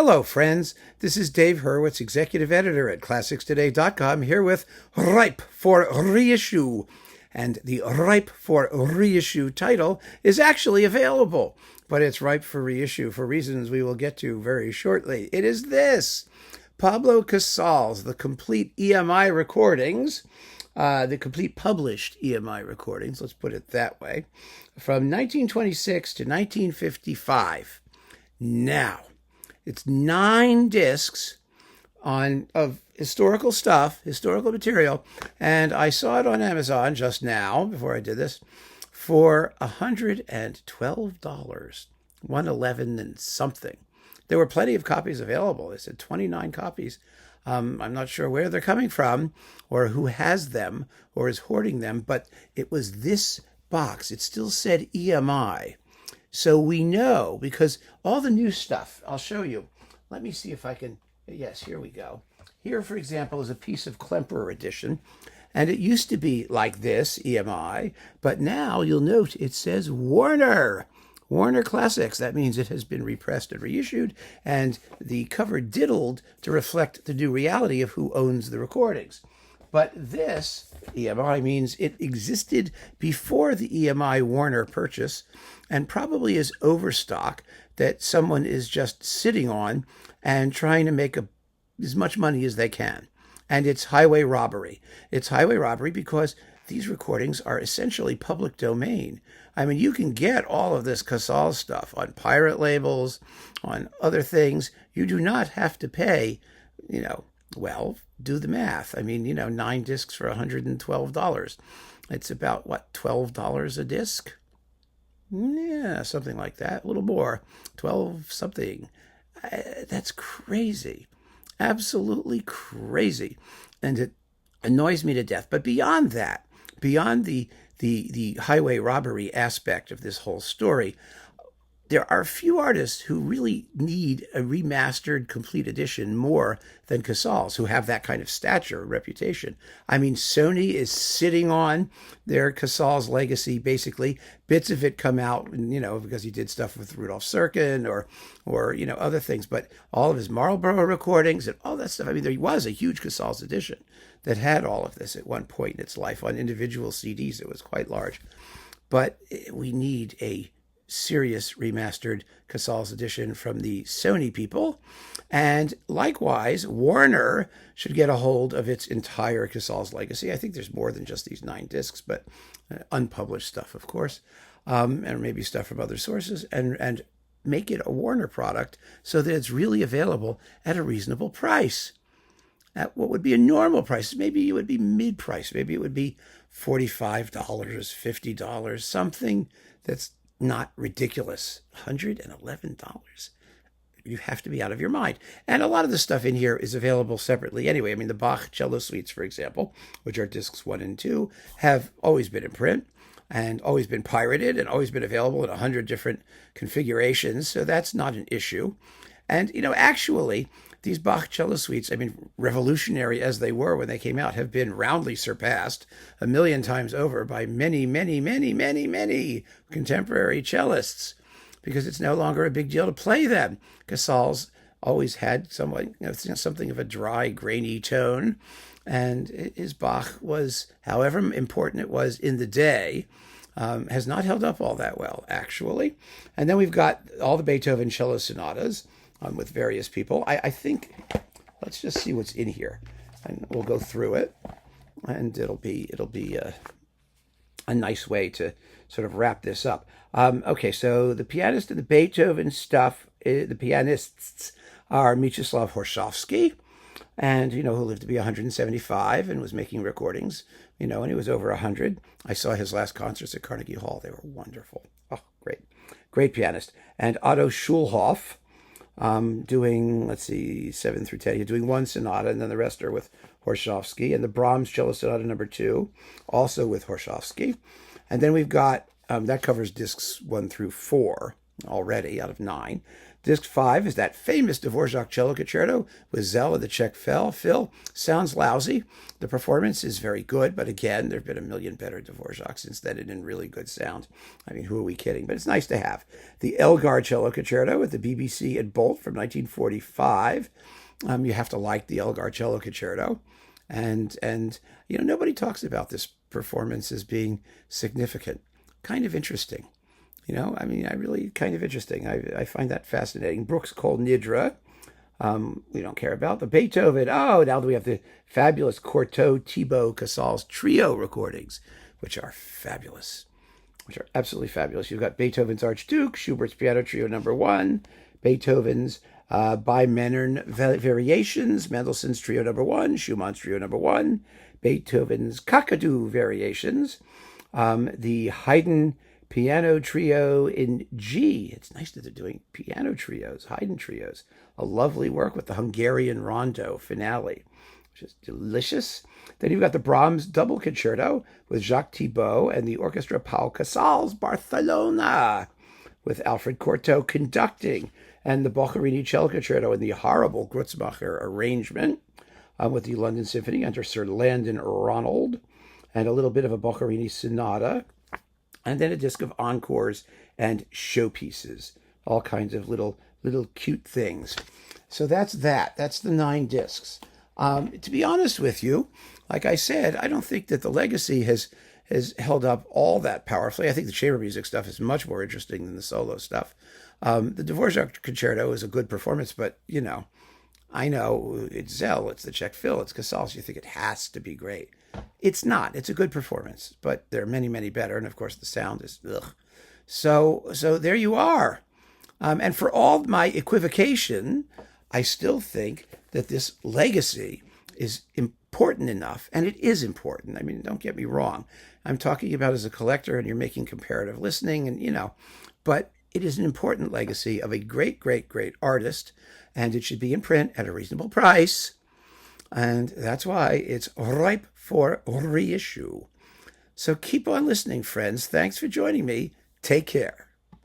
Hello, friends. This is Dave Hurwitz, executive editor at ClassicsToday.com, here with Ripe for Reissue. And the Ripe for Reissue title is actually available, but it's ripe for reissue for reasons we will get to very shortly. It is this: Pablo Casals, the complete EMI recordings, the complete published EMI recordings, let's put it that way, from 1926 to 1955. Now, it's 9 discs of historical stuff, historical material, and I saw it on Amazon just now, before I did this, for $112, $111 and something. There were plenty of copies available. They said 29 copies. I'm not sure where they're coming from or who has them or is hoarding them, but it was this box. It still said EMI. So we know, because all the new stuff, I'll show you. Let me see if I can, yes, here we go. Here, for example, is a piece of Klemperer edition, and it used to be like this, EMI, but now you'll note it says Warner Classics. That means it has been repressed and reissued, and the cover diddled to reflect the new reality of who owns the recordings. But this EMI means it existed before the EMI Warner purchase and probably is overstock that someone is just sitting on and trying to make as much money as they can. And it's highway robbery. It's highway robbery because these recordings are essentially public domain. I mean, you can get all of this Casal stuff on pirate labels, on other things. You do not have to pay, well, do the math. I mean, 9 discs for $112. It's about, what, $12 a disc? Yeah, something like that. A little more. 12 something. That's crazy. Absolutely crazy. And it annoys me to death. But beyond that, beyond the highway robbery aspect of this whole story, there are a few artists who really need a remastered complete edition more than Casals, who have that kind of stature and reputation. I mean, Sony is sitting on their Casals legacy, basically. Bits of it come out, because he did stuff with Rudolf Serkin or other things. But all of his Marlboro recordings and all that stuff, I mean, there was a huge Casals edition that had all of this at one point in its life. On individual CDs, it was quite large. But we need a serious remastered Casals edition from the Sony people. And likewise, Warner should get a hold of its entire Casals legacy. I think there's more than just these 9 discs, but unpublished stuff, of course, and maybe stuff from other sources, and make it a Warner product so that it's really available at a reasonable price. At what would be a normal price. Maybe it would be mid-price. Maybe it would be $45, $50, something that's not ridiculous. $111. You have to be out of your mind. And a lot of the stuff in here is available separately anyway. I mean, the Bach cello suites, for example, which are discs 1 and 2, have always been in print and always been pirated and always been available in 100 different configurations. So that's not an issue. And, actually, these Bach cello suites, I mean, revolutionary as they were when they came out, have been roundly surpassed 1,000,000 times over by many, many, many, many, many contemporary cellists, because it's no longer a big deal to play them. Casals always had somewhat, something of a dry, grainy tone, and his Bach was, however important it was in the day, has not held up all that well, actually. And then we've got all the Beethoven cello sonatas, with various people. I think, let's just see what's in here, and we'll go through it, and it'll be a nice way to sort of wrap this up. Okay, so the pianist and the Beethoven stuff, the pianists are Mieczysław Horszowski, and who lived to be 175 and was making recordings, and he was over 100. I saw his last concerts at Carnegie Hall. They were wonderful. Oh, great pianist. And Otto Schulhoff, doing, 7 through 10. He's doing 1 sonata, and then the rest are with Horszowski. And the Brahms Cello Sonata number 2, also with Horszowski. And then we've got, that covers discs 1 through 4 already out of 9. Disc 5 is that famous Dvorak cello concerto with Zell and the Czech Phil. Sounds lousy. The performance is very good, but again, there have been a million better Dvoraks since then and in really good sound. I mean, who are we kidding? But it's nice to have. The Elgar cello concerto with the BBC and Bolt from 1945. You have to like the Elgar cello concerto. And nobody talks about this performance as being significant. Kind of interesting. I really kind of interesting. I find that fascinating. Brooks Cole Nidra, we don't care about. The Beethoven, now we have the fabulous Cortot, Thibaut, Casals trio recordings, which are fabulous, which are absolutely fabulous. You've got Beethoven's Archduke, Schubert's Piano Trio No. 1, Beethoven's By Mennern Variations, Mendelssohn's Trio No. 1, Schumann's Trio No. 1, Beethoven's Kakadu Variations, the Haydn Piano Trio in G. It's nice that they're doing piano trios, Haydn trios. A lovely work with the Hungarian Rondo finale, which is delicious. Then you've got the Brahms Double Concerto with Jacques Thibaut and the Orchestra Pau Casals Barcelona with Alfred Cortot conducting, and the Boccherini Cello Concerto in the horrible Grützmacher arrangement with the London Symphony under Sir Landon Ronald, and a little bit of a Boccherini Sonata. And then a disc of encores and showpieces, all kinds of little cute things. So that's that. That's the 9 discs. To be honest with you, like I said, I don't think that the legacy has held up all that powerfully. I think the chamber music stuff is much more interesting than the solo stuff. The Dvorak Concerto is a good performance, but I know it's Zell, it's the Czech Phil, it's Casals. You think it has to be great. It's not. It's a good performance, but there are many, many better. And of course, the sound is ugh. So there you are. And for all my equivocation, I still think that this legacy is important enough, and it is important. I mean, don't get me wrong. I'm talking about as a collector, and you're making comparative listening, and but it is an important legacy of a great, great, great artist, and it should be in print at a reasonable price. And that's why it's ripe for reissue. So keep on listening, friends. Thanks for joining me. Take care.